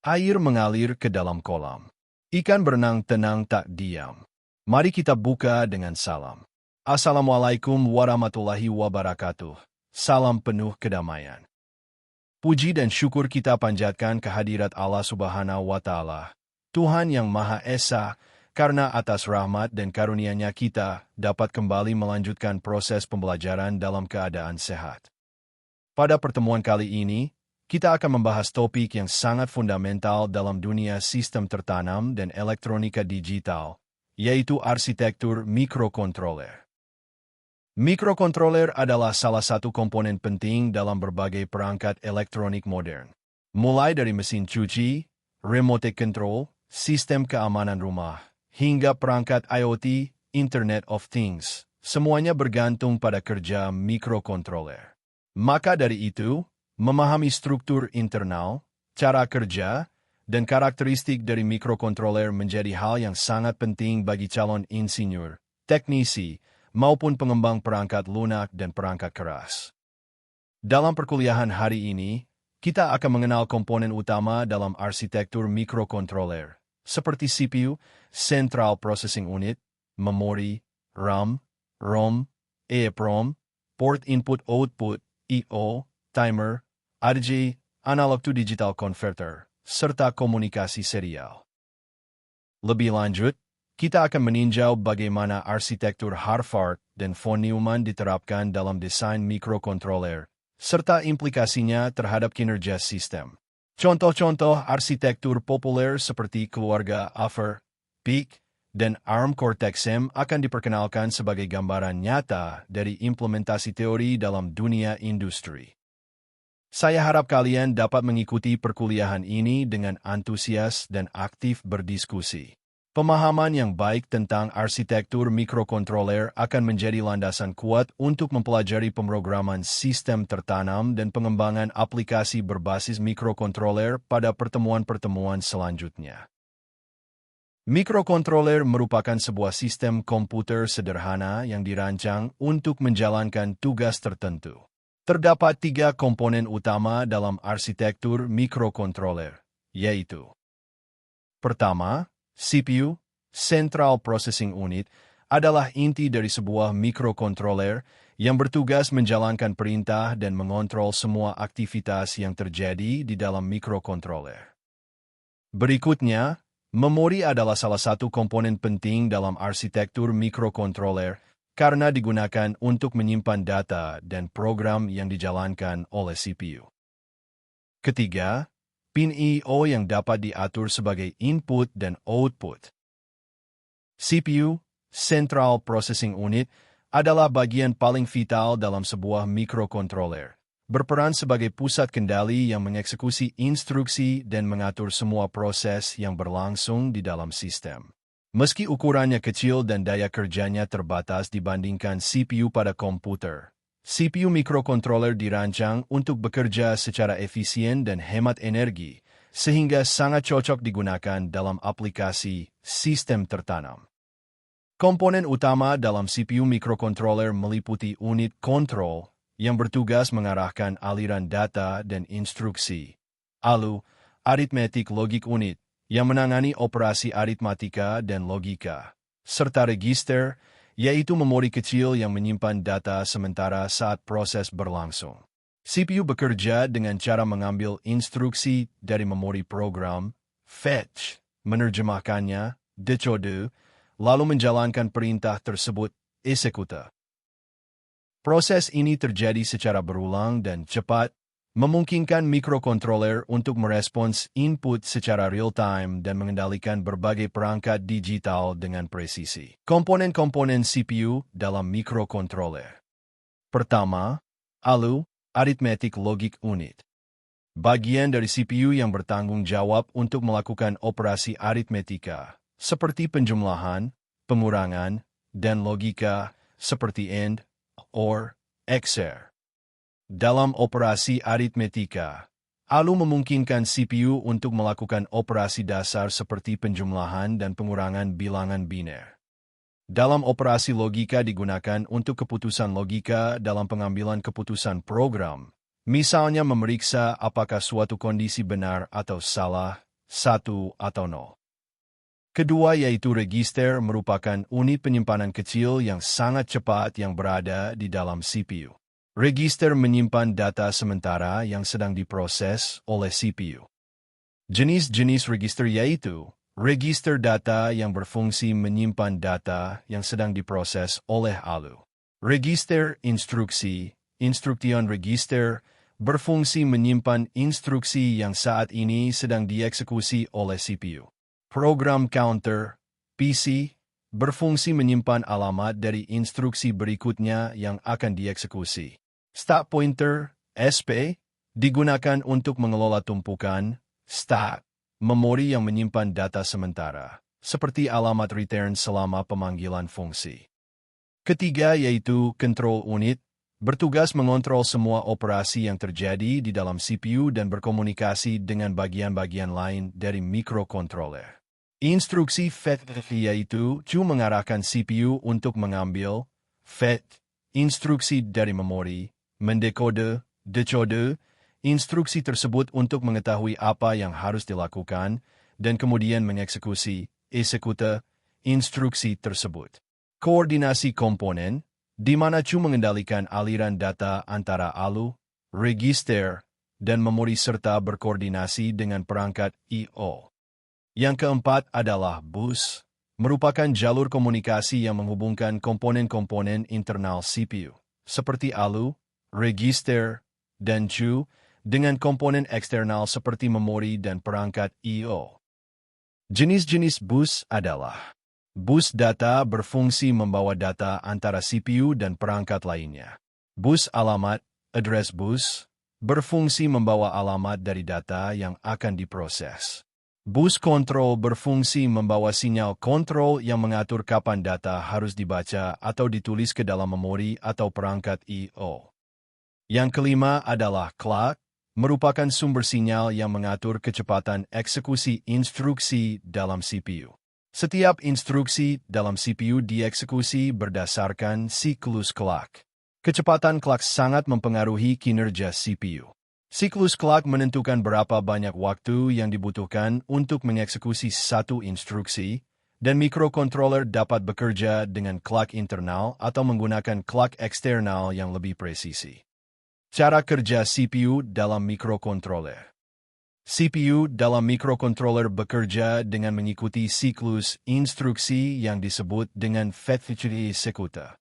Air mengalir ke dalam kolam. Ikan berenang tenang tak diam. Mari kita buka dengan salam. Assalamualaikum warahmatullahi wabarakatuh. Salam penuh kedamaian. Puji dan syukur kita panjatkan kehadirat Allah Subhanahu wa Ta'ala, Tuhan yang Maha Esa, karena atas rahmat dan karunia-Nya kita dapat kembali melanjutkan proses pembelajaran dalam keadaan sehat. Pada pertemuan kali ini, kita akan membahas topik yang sangat fundamental dalam dunia sistem tertanam dan elektronika digital, yaitu arsitektur mikrokontroler. Mikrokontroler adalah salah satu komponen penting dalam berbagai perangkat elektronik modern. Mulai dari mesin cuci, remote control, sistem keamanan rumah, hingga perangkat IoT, Internet of Things, semuanya bergantung pada kerja mikrokontroler. Maka dari itu, memahami struktur internal, cara kerja, dan karakteristik dari mikrokontroler menjadi hal yang sangat penting bagi calon insinyur, teknisi, maupun pengembang perangkat lunak dan perangkat keras. Dalam perkuliahan hari ini, kita akan mengenal komponen utama dalam arsitektur mikrokontroler, seperti CPU, Central Processing Unit, memori, RAM, ROM, EEPROM, port input-output, I/O, timer, RJ, analog to digital converter, serta komunikasi serial. Lebih lanjut, kita akan meninjau bagaimana arsitektur Harvard dan von Neumann diterapkan dalam desain mikrokontroler, serta implikasinya terhadap kinerja sistem. Contoh-contoh arsitektur populer seperti keluarga Afer, PIC, dan ARM Cortex-M akan diperkenalkan sebagai gambaran nyata dari implementasi teori dalam dunia industri. Saya harap kalian dapat mengikuti perkuliahan ini dengan antusias dan aktif berdiskusi. Pemahaman yang baik tentang arsitektur mikrokontroler akan menjadi landasan kuat untuk mempelajari pemrograman sistem tertanam dan pengembangan aplikasi berbasis mikrokontroler pada pertemuan-pertemuan selanjutnya. Mikrokontroler merupakan sebuah sistem komputer sederhana yang dirancang untuk menjalankan tugas tertentu. Terdapat 3 komponen utama dalam arsitektur mikrokontroler, yaitu: pertama, CPU, Central Processing Unit, adalah inti dari sebuah mikrokontroler yang bertugas menjalankan perintah dan mengontrol semua aktivitas yang terjadi di dalam mikrokontroler. Berikutnya, memori adalah salah satu komponen penting dalam arsitektur mikrokontroler karena digunakan untuk menyimpan data dan program yang dijalankan oleh CPU. Ketiga, pin I/O yang dapat diatur sebagai input dan output. CPU, Central Processing Unit, adalah bagian paling vital dalam sebuah mikrokontroler, berperan sebagai pusat kendali yang mengeksekusi instruksi dan mengatur semua proses yang berlangsung di dalam sistem. Meski ukurannya kecil dan daya kerjanya terbatas dibandingkan CPU pada komputer, CPU mikrokontroler dirancang untuk bekerja secara efisien dan hemat energi, sehingga sangat cocok digunakan dalam aplikasi sistem tertanam. Komponen utama dalam CPU mikrokontroler meliputi unit kontrol yang bertugas mengarahkan aliran data dan instruksi, lalu arithmetic logic unit yang menangani operasi aritmatika dan logika, serta register, yaitu memori kecil yang menyimpan data sementara saat proses berlangsung. CPU bekerja dengan cara mengambil instruksi dari memori program, fetch, menerjemahkannya, decode, lalu menjalankan perintah tersebut, execute. Proses ini terjadi secara berulang dan cepat, memungkinkan mikrokontroler untuk merespons input secara real-time dan mengendalikan berbagai perangkat digital dengan presisi. Komponen-komponen CPU dalam mikrokontroler. Pertama, ALU, Arithmetic Logic Unit. Bagian dari CPU yang bertanggung jawab untuk melakukan operasi aritmetika, seperti penjumlahan, pengurangan, dan logika, seperti AND, OR, XOR. Dalam operasi aritmetika, ALU memungkinkan CPU untuk melakukan operasi dasar seperti penjumlahan dan pengurangan bilangan biner. Dalam operasi logika digunakan untuk keputusan logika dalam pengambilan keputusan program, misalnya memeriksa apakah suatu kondisi benar atau salah, 1 atau 0. Kedua yaitu register merupakan unit penyimpanan kecil yang sangat cepat yang berada di dalam CPU. Register menyimpan data sementara yang sedang diproses oleh CPU. Jenis-jenis register yaitu register data yang berfungsi menyimpan data yang sedang diproses oleh ALU. Register instruksi, instruction register, berfungsi menyimpan instruksi yang saat ini sedang dieksekusi oleh CPU. Program counter, PC, berfungsi menyimpan alamat dari instruksi berikutnya yang akan dieksekusi. Stack pointer, SP, digunakan untuk mengelola tumpukan, stack, memori yang menyimpan data sementara, seperti alamat return selama pemanggilan fungsi. Ketiga yaitu control unit, bertugas mengontrol semua operasi yang terjadi di dalam CPU dan berkomunikasi dengan bagian-bagian lain dari mikrokontroler. Instruksi fetch yaitu mengarahkan CPU untuk mengambil fetch, instruksi dari memori, mendekode, decode, instruksi tersebut untuk mengetahui apa yang harus dilakukan, dan kemudian mengeksekusi, execute, instruksi tersebut. Koordinasi komponen, di mana mengendalikan aliran data antara ALU, register, dan memori serta berkoordinasi dengan perangkat I/O. Yang keempat adalah bus, merupakan jalur komunikasi yang menghubungkan komponen-komponen internal CPU, seperti ALU, register, dan CU, dengan komponen eksternal seperti memori dan perangkat I/O. Jenis-jenis bus adalah bus data berfungsi membawa data antara CPU dan perangkat lainnya. Bus alamat, address bus, berfungsi membawa alamat dari data yang akan diproses. Bus kontrol berfungsi membawa sinyal kontrol yang mengatur kapan data harus dibaca atau ditulis ke dalam memori atau perangkat I/O. Yang kelima adalah clock, merupakan sumber sinyal yang mengatur kecepatan eksekusi instruksi dalam CPU. Setiap instruksi dalam CPU dieksekusi berdasarkan siklus clock. Kecepatan clock sangat mempengaruhi kinerja CPU. Siklus clock menentukan berapa banyak waktu yang dibutuhkan untuk mengeksekusi satu instruksi, dan mikrokontroler dapat bekerja dengan clock internal atau menggunakan clock eksternal yang lebih presisi. Cara kerja CPU dalam mikrokontroler. CPU dalam mikrokontroler bekerja dengan mengikuti siklus instruksi yang disebut dengan fetch execute.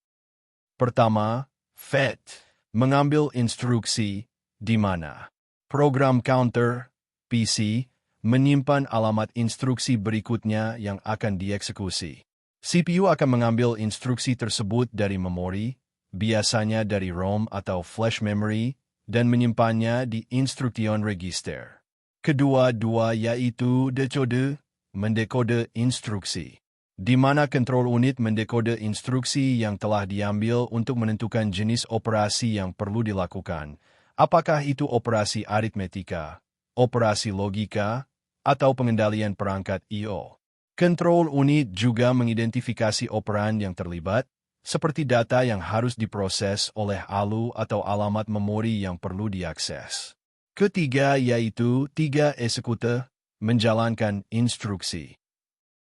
Pertama, fetch, mengambil instruksi, di mana program counter, PC, menyimpan alamat instruksi berikutnya yang akan dieksekusi. CPU akan mengambil instruksi tersebut dari memori, biasanya dari ROM atau flash memory, dan menyimpannya di instruction register. Kedua-dua yaitu decode, mendekode instruksi, di mana kontrol unit mendekode instruksi yang telah diambil untuk menentukan jenis operasi yang perlu dilakukan, apakah itu operasi aritmetika, operasi logika, atau pengendalian perangkat I/O. Kontrol unit juga mengidentifikasi operan yang terlibat, seperti data yang harus diproses oleh ALU atau alamat memori yang perlu diakses. Ketiga yaitu execute, menjalankan instruksi.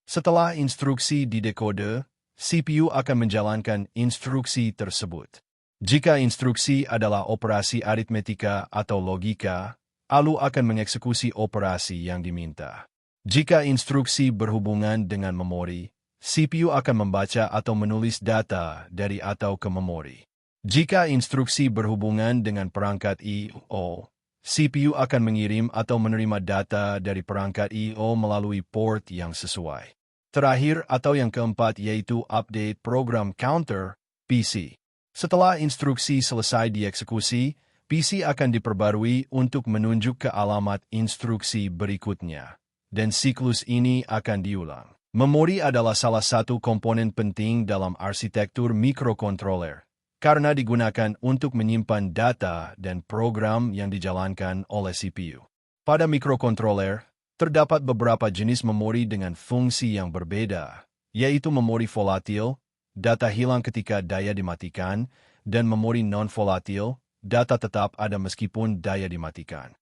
Setelah instruksi didekode, CPU akan menjalankan instruksi tersebut. Jika instruksi adalah operasi aritmetika atau logika, ALU akan mengeksekusi operasi yang diminta. Jika instruksi berhubungan dengan memori, CPU akan membaca atau menulis data dari atau ke memori. Jika instruksi berhubungan dengan perangkat I/O, CPU akan mengirim atau menerima data dari perangkat I/O melalui port yang sesuai. Terakhir atau yang keempat yaitu update program counter, PC. Setelah instruksi selesai dieksekusi, PC akan diperbarui untuk menunjuk ke alamat instruksi berikutnya, dan siklus ini akan diulang. Memori adalah salah satu komponen penting dalam arsitektur mikrokontroler, karena digunakan untuk menyimpan data dan program yang dijalankan oleh CPU. Pada mikrokontroler, terdapat beberapa jenis memori dengan fungsi yang berbeda, yaitu memori volatil, data hilang ketika daya dimatikan, dan memori non-volatil, data tetap ada meskipun daya dimatikan.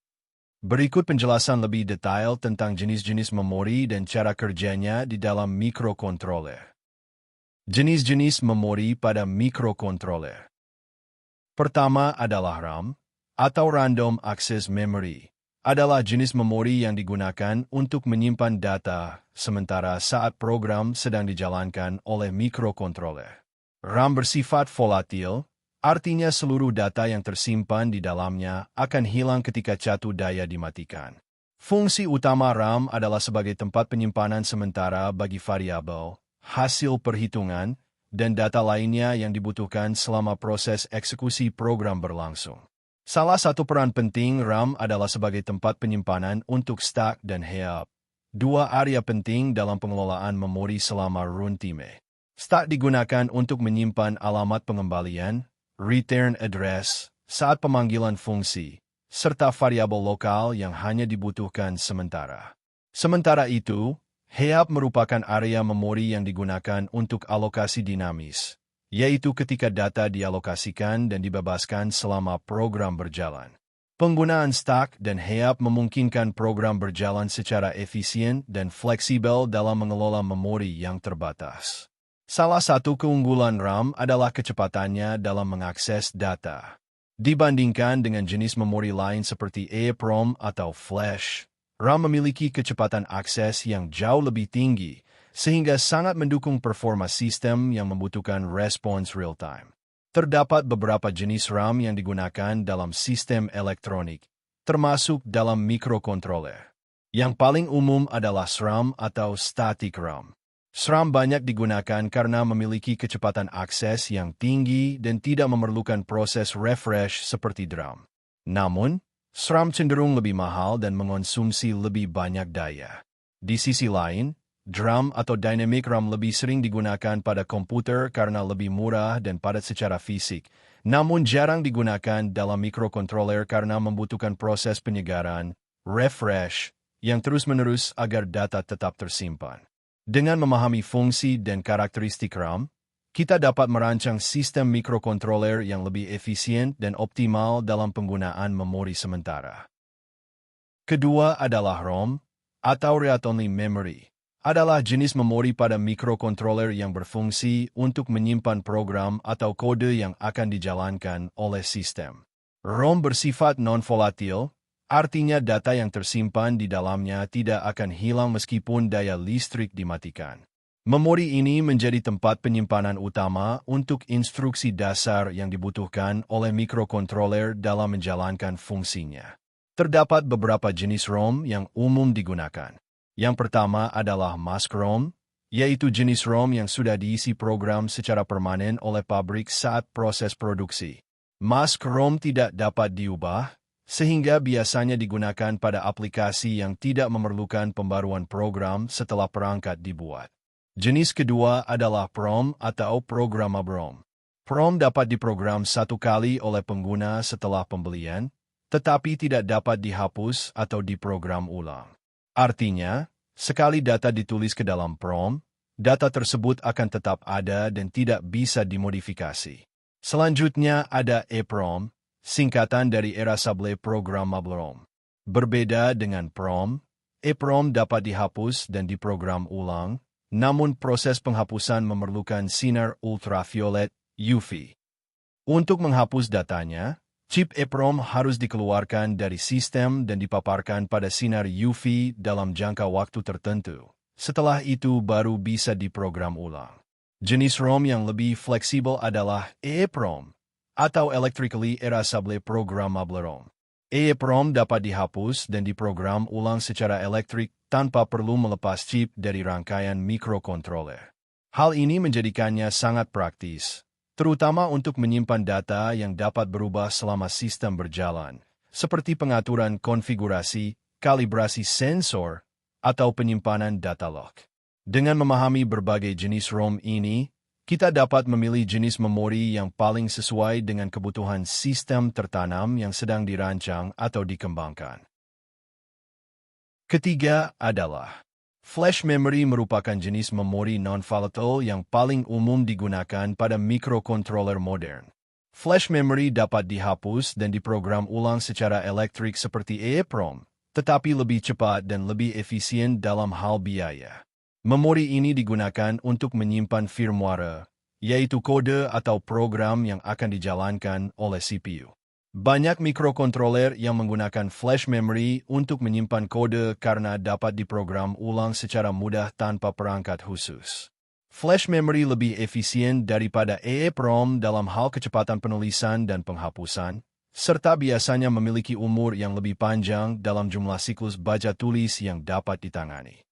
Berikut penjelasan lebih detail tentang jenis-jenis memori dan cara kerjanya di dalam mikrokontroler. Jenis-jenis memori pada mikrokontroler. Pertama adalah RAM, atau Random Access Memory. Adalah jenis memori yang digunakan untuk menyimpan data sementara saat program sedang dijalankan oleh mikrokontroler. RAM bersifat volatil, artinya seluruh data yang tersimpan di dalamnya akan hilang ketika catu daya dimatikan. Fungsi utama RAM adalah sebagai tempat penyimpanan sementara bagi variabel, hasil perhitungan, dan data lainnya yang dibutuhkan selama proses eksekusi program berlangsung. Salah satu peran penting RAM adalah sebagai tempat penyimpanan untuk stack dan heap, dua area penting dalam pengelolaan memori selama runtime. Stack digunakan untuk menyimpan alamat pengembalian, return address, saat pemanggilan fungsi, serta variabel lokal yang hanya dibutuhkan sementara. Sementara itu, heap merupakan area memori yang digunakan untuk alokasi dinamis, yaitu ketika data dialokasikan dan dibebaskan selama program berjalan. Penggunaan stack dan heap memungkinkan program berjalan secara efisien dan fleksibel dalam mengelola memori yang terbatas. Salah satu keunggulan RAM adalah kecepatannya dalam mengakses data. Dibandingkan dengan jenis memori lain seperti EEPROM atau Flash, RAM memiliki kecepatan akses yang jauh lebih tinggi, sehingga sangat mendukung performa sistem yang membutuhkan respons real-time. Terdapat beberapa jenis RAM yang digunakan dalam sistem elektronik, termasuk dalam mikrokontroler. Yang paling umum adalah SRAM atau Static RAM. SRAM banyak digunakan karena memiliki kecepatan akses yang tinggi dan tidak memerlukan proses refresh seperti DRAM. Namun, SRAM cenderung lebih mahal dan mengonsumsi lebih banyak daya. Di sisi lain, DRAM atau Dynamic RAM lebih sering digunakan pada komputer karena lebih murah dan padat secara fisik, namun jarang digunakan dalam mikrokontroler karena membutuhkan proses penyegaran, refresh, yang terus-menerus agar data tetap tersimpan. Dengan memahami fungsi dan karakteristik RAM, kita dapat merancang sistem mikrokontroler yang lebih efisien dan optimal dalam penggunaan memori sementara. Kedua adalah ROM, atau Read-Only Memory. Adalah jenis memori pada mikrokontroler yang berfungsi untuk menyimpan program atau kode yang akan dijalankan oleh sistem. ROM bersifat non-volatil, artinya data yang tersimpan di dalamnya tidak akan hilang meskipun daya listrik dimatikan. Memori ini menjadi tempat penyimpanan utama untuk instruksi dasar yang dibutuhkan oleh mikrokontroler dalam menjalankan fungsinya. Terdapat beberapa jenis ROM yang umum digunakan. Yang pertama adalah Mask ROM, yaitu jenis ROM yang sudah diisi program secara permanen oleh pabrik saat proses produksi. Mask ROM tidak dapat diubah, sehingga biasanya digunakan pada aplikasi yang tidak memerlukan pembaruan program setelah perangkat dibuat. Jenis kedua adalah PROM atau Programmable ROM. PROM dapat diprogram satu kali oleh pengguna setelah pembelian, tetapi tidak dapat dihapus atau diprogram ulang. Artinya, sekali data ditulis ke dalam PROM, data tersebut akan tetap ada dan tidak bisa dimodifikasi. Selanjutnya ada EEPROM, singkatan dari Erasable Programmable ROM. Berbeda dengan PROM, EEPROM dapat dihapus dan diprogram ulang, namun proses penghapusan memerlukan sinar ultraviolet UV. Untuk menghapus datanya, chip EEPROM harus dikeluarkan dari sistem dan dipaparkan pada sinar UV dalam jangka waktu tertentu. Setelah itu baru bisa diprogram ulang. Jenis ROM yang lebih fleksibel adalah EEPROM, atau Electrically Erasable Programmable ROM. EEPROM dapat dihapus dan diprogram ulang secara elektrik tanpa perlu melepas chip dari rangkaian mikrokontroler. Hal ini menjadikannya sangat praktis, terutama untuk menyimpan data yang dapat berubah selama sistem berjalan, seperti pengaturan konfigurasi, kalibrasi sensor, atau penyimpanan data log. Dengan memahami berbagai jenis ROM ini, kita dapat memilih jenis memori yang paling sesuai dengan kebutuhan sistem tertanam yang sedang dirancang atau dikembangkan. Ketiga adalah Flash memory merupakan jenis memori non-volatile yang paling umum digunakan pada mikrokontroler modern. Flash memory dapat dihapus dan diprogram ulang secara elektrik seperti EEPROM, tetapi lebih cepat dan lebih efisien dalam hal biaya. Memori ini digunakan untuk menyimpan firmware, yaitu kode atau program yang akan dijalankan oleh CPU. Banyak mikrokontroler yang menggunakan flash memory untuk menyimpan kode karena dapat diprogram ulang secara mudah tanpa perangkat khusus. Flash memory lebih efisien daripada EEPROM dalam hal kecepatan penulisan dan penghapusan, serta biasanya memiliki umur yang lebih panjang dalam jumlah siklus baca tulis yang dapat ditangani.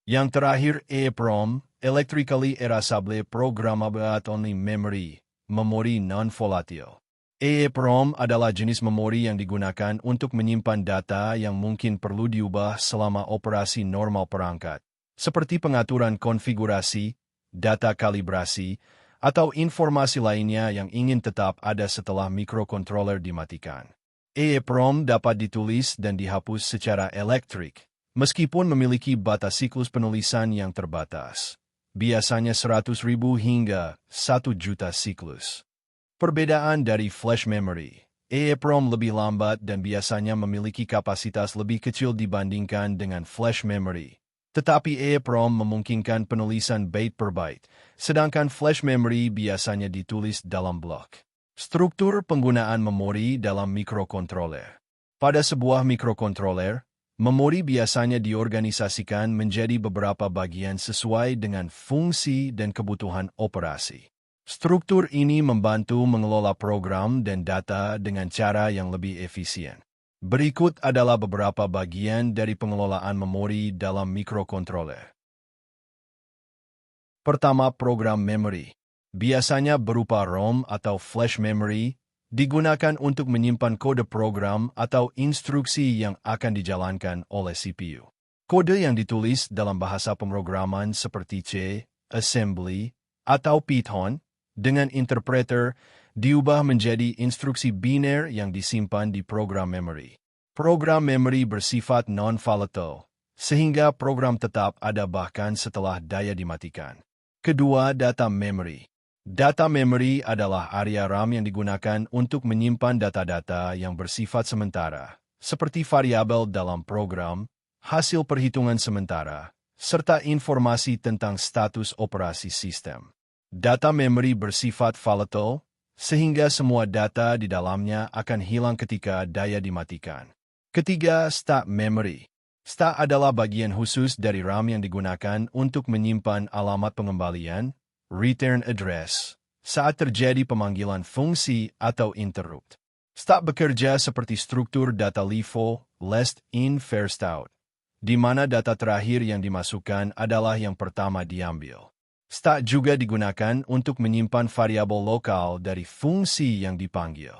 Yang terakhir, EEPROM, Electrically Erasable Programmable Only Memory, memori non-volatil. EEPROM adalah jenis memori yang digunakan untuk menyimpan data yang mungkin perlu diubah selama operasi normal perangkat, seperti pengaturan konfigurasi, data kalibrasi, atau informasi lainnya yang ingin tetap ada setelah mikrokontroler dimatikan. EEPROM dapat ditulis dan dihapus secara elektrik, meskipun memiliki batas siklus penulisan yang terbatas, biasanya 100.000 hingga 1 juta siklus. Perbedaan dari flash memory, EEPROM lebih lambat dan biasanya memiliki kapasitas lebih kecil dibandingkan dengan flash memory. Tetapi EEPROM memungkinkan penulisan byte per byte, sedangkan flash memory biasanya ditulis dalam blok. Struktur penggunaan memori dalam mikrokontroler. Pada sebuah mikrokontroler, memori biasanya diorganisasikan menjadi beberapa bagian sesuai dengan fungsi dan kebutuhan operasi. Struktur ini membantu mengelola program dan data dengan cara yang lebih efisien. Berikut adalah beberapa bagian dari pengelolaan memori dalam mikrokontroler. Pertama, program memory. Biasanya berupa ROM atau flash memory, digunakan untuk menyimpan kode program atau instruksi yang akan dijalankan oleh CPU. Kode yang ditulis dalam bahasa pemrograman seperti C, assembly, atau Python, dengan interpreter, diubah menjadi instruksi biner yang disimpan di program memory. Program memory bersifat non-volatile, sehingga program tetap ada bahkan setelah daya dimatikan. Kedua, data memory. Data memory adalah area RAM yang digunakan untuk menyimpan data-data yang bersifat sementara, seperti variabel dalam program, hasil perhitungan sementara, serta informasi tentang status operasi sistem. Data memory bersifat volatile, sehingga semua data di dalamnya akan hilang ketika daya dimatikan. Ketiga, state memory. State adalah bagian khusus dari RAM yang digunakan untuk menyimpan alamat pengembalian, return address, saat terjadi pemanggilan fungsi atau interrupt. State bekerja seperti struktur data LIFO, last in first out, di mana data terakhir yang dimasukkan adalah yang pertama diambil. State juga digunakan untuk menyimpan variabel lokal dari fungsi yang dipanggil.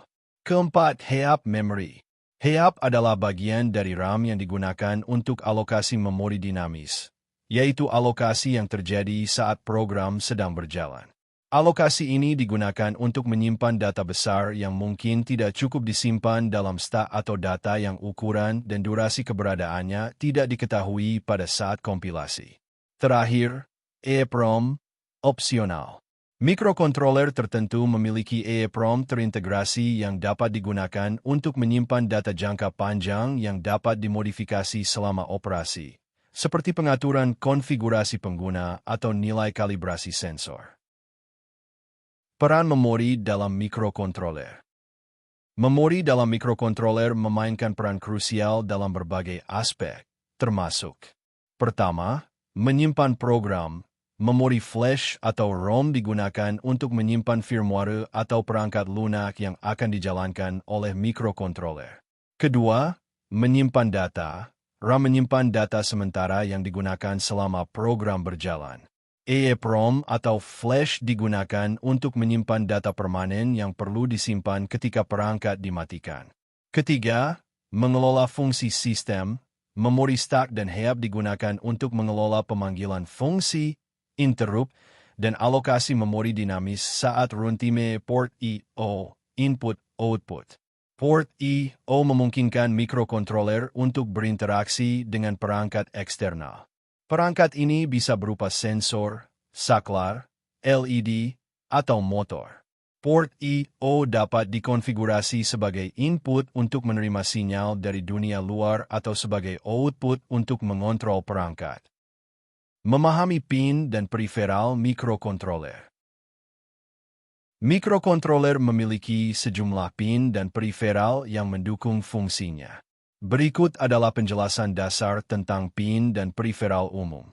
Keempat, heap memory. Heap adalah bagian dari RAM yang digunakan untuk alokasi memori dinamis, yaitu alokasi yang terjadi saat program sedang berjalan. Alokasi ini digunakan untuk menyimpan data besar yang mungkin tidak cukup disimpan dalam state atau data yang ukuran dan durasi keberadaannya tidak diketahui pada saat kompilasi. Terakhir, EEPROM, opsional. Mikrokontroler tertentu memiliki EEPROM terintegrasi yang dapat digunakan untuk menyimpan data jangka panjang yang dapat dimodifikasi selama operasi, seperti pengaturan konfigurasi pengguna atau nilai kalibrasi sensor. Peran memori dalam mikrokontroler. Memori dalam mikrokontroler memainkan peran krusial dalam berbagai aspek, termasuk: pertama, menyimpan program. Memori flash atau ROM digunakan untuk menyimpan firmware atau perangkat lunak yang akan dijalankan oleh mikrokontroler. Kedua, menyimpan data. RAM menyimpan data sementara yang digunakan selama program berjalan. EEPROM atau flash digunakan untuk menyimpan data permanen yang perlu disimpan ketika perangkat dimatikan. Ketiga, mengelola fungsi sistem. Memori stack dan heap digunakan untuk mengelola pemanggilan fungsi, interrupt, dan alokasi memori dinamis saat runtime port I/O, input-output. Port I/O memungkinkan mikrokontroler untuk berinteraksi dengan perangkat eksternal. Perangkat ini bisa berupa sensor, saklar, LED, atau motor. Port I/O dapat dikonfigurasi sebagai input untuk menerima sinyal dari dunia luar atau sebagai output untuk mengontrol perangkat. Memahami pin dan periferal mikrokontroler. Mikrokontroler memiliki sejumlah pin dan periferal yang mendukung fungsinya. Berikut adalah penjelasan dasar tentang pin dan periferal umum.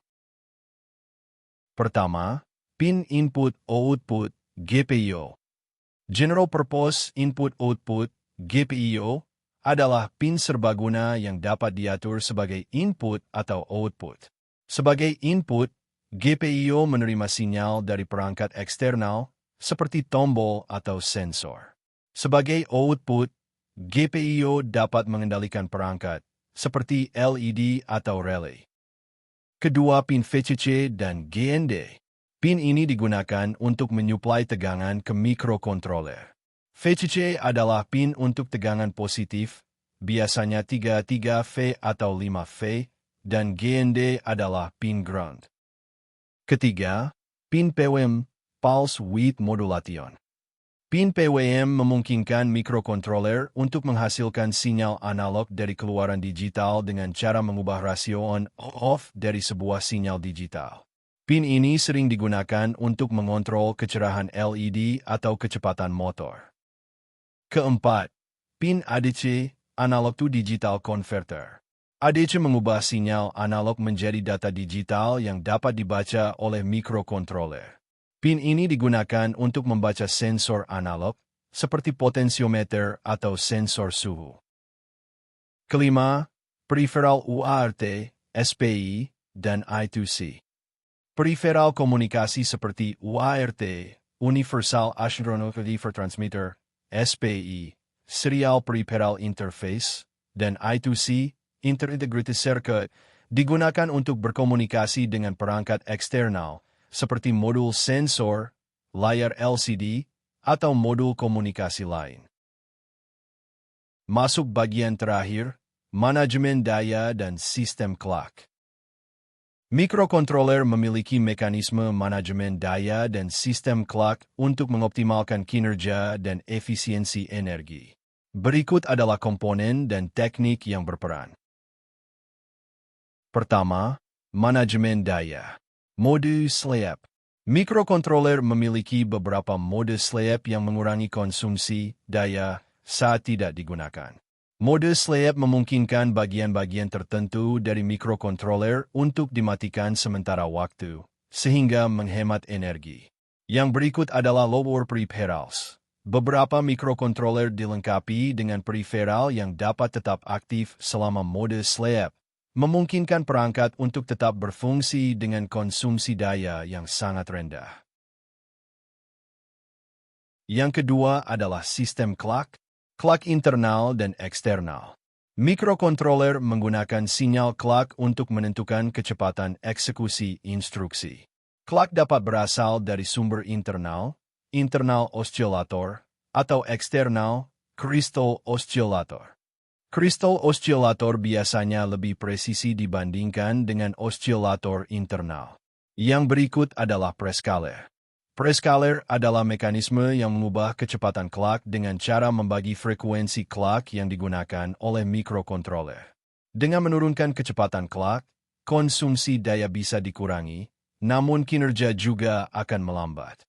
Pertama, pin input-output GPIO. General Purpose Input-Output GPIO adalah pin serbaguna yang dapat diatur sebagai input atau output. Sebagai input, GPIO menerima sinyal dari perangkat eksternal seperti tombol atau sensor. Sebagai output, GPIO dapat mengendalikan perangkat seperti LED atau relay. Kedua pin VCC dan GND. Pin ini digunakan untuk menyuplai tegangan ke mikrokontroler. VCC adalah pin untuk tegangan positif, biasanya 33V atau 5V, dan GND adalah pin ground. Ketiga, pin PWM, Pulse Width Modulation. Pin PWM memungkinkan mikrokontroler untuk menghasilkan sinyal analog dari keluaran digital dengan cara mengubah rasio on-off dari sebuah sinyal digital. Pin ini sering digunakan untuk mengontrol kecerahan LED atau kecepatan motor. Keempat, pin ADC, Analog to Digital Converter. ADC mengubah sinyal analog menjadi data digital yang dapat dibaca oleh mikrokontroler. Pin ini digunakan untuk membaca sensor analog, seperti potensiometer atau sensor suhu. Kelima, peripheral UART, SPI, dan I2C. Periferal komunikasi seperti UART, Universal Asynchronous Transmitter, SPI, Serial Peripheral Interface, dan I2C, Inter-Integrated Circuit, digunakan untuk berkomunikasi dengan perangkat eksternal, seperti modul sensor, layar LCD, atau modul komunikasi lain. Masuk bagian terakhir, manajemen daya dan sistem clock. Mikrokontroler memiliki mekanisme manajemen daya dan sistem clock untuk mengoptimalkan kinerja dan efisiensi energi. Berikut adalah komponen dan teknik yang berperan. Pertama, manajemen daya. Mode sleep. Mikrokontroler memiliki beberapa mode sleep yang mengurangi konsumsi daya saat tidak digunakan. Mode sleep memungkinkan bagian-bagian tertentu dari mikrokontroler untuk dimatikan sementara waktu, sehingga menghemat energi. Yang berikut adalah lower peripherals. Beberapa mikrokontroler dilengkapi dengan periferal yang dapat tetap aktif selama mode sleep, memungkinkan perangkat untuk tetap berfungsi dengan konsumsi daya yang sangat rendah. Yang kedua adalah sistem clock. Clock internal dan eksternal. Mikrokontroler menggunakan sinyal clock untuk menentukan kecepatan eksekusi instruksi. Clock dapat berasal dari sumber internal oscillator, atau eksternal, crystal oscillator. Crystal oscillator biasanya lebih presisi dibandingkan dengan oscillator internal. Yang berikut adalah prescaler. Prescaler adalah mekanisme yang mengubah kecepatan clock dengan cara membagi frekuensi clock yang digunakan oleh mikrokontroler. Dengan menurunkan kecepatan clock, konsumsi daya bisa dikurangi, namun kinerja juga akan melambat.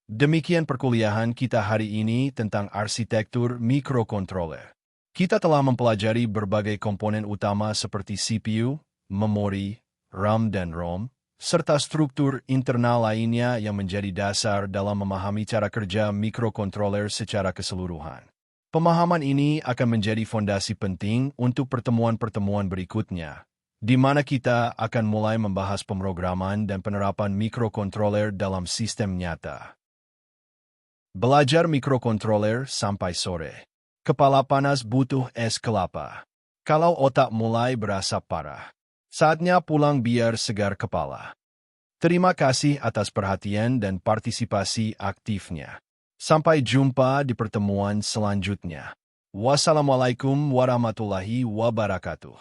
Demikian perkuliahan kita hari ini tentang arsitektur mikrokontroler. Kita telah mempelajari berbagai komponen utama seperti CPU, memori, RAM dan ROM, serta struktur internal lainnya yang menjadi dasar dalam memahami cara kerja mikrokontroler secara keseluruhan. Pemahaman ini akan menjadi fondasi penting untuk pertemuan-pertemuan berikutnya, di mana kita akan mulai membahas pemrograman dan penerapan mikrokontroler dalam sistem nyata. Belajar mikrokontroler sampai sore. Kepala panas butuh es kelapa. Kalau otak mulai berasa parah, saatnya pulang biar segar kepala. Terima kasih atas perhatian dan partisipasi aktifnya. Sampai jumpa di pertemuan selanjutnya. Wassalamualaikum warahmatullahi wabarakatuh.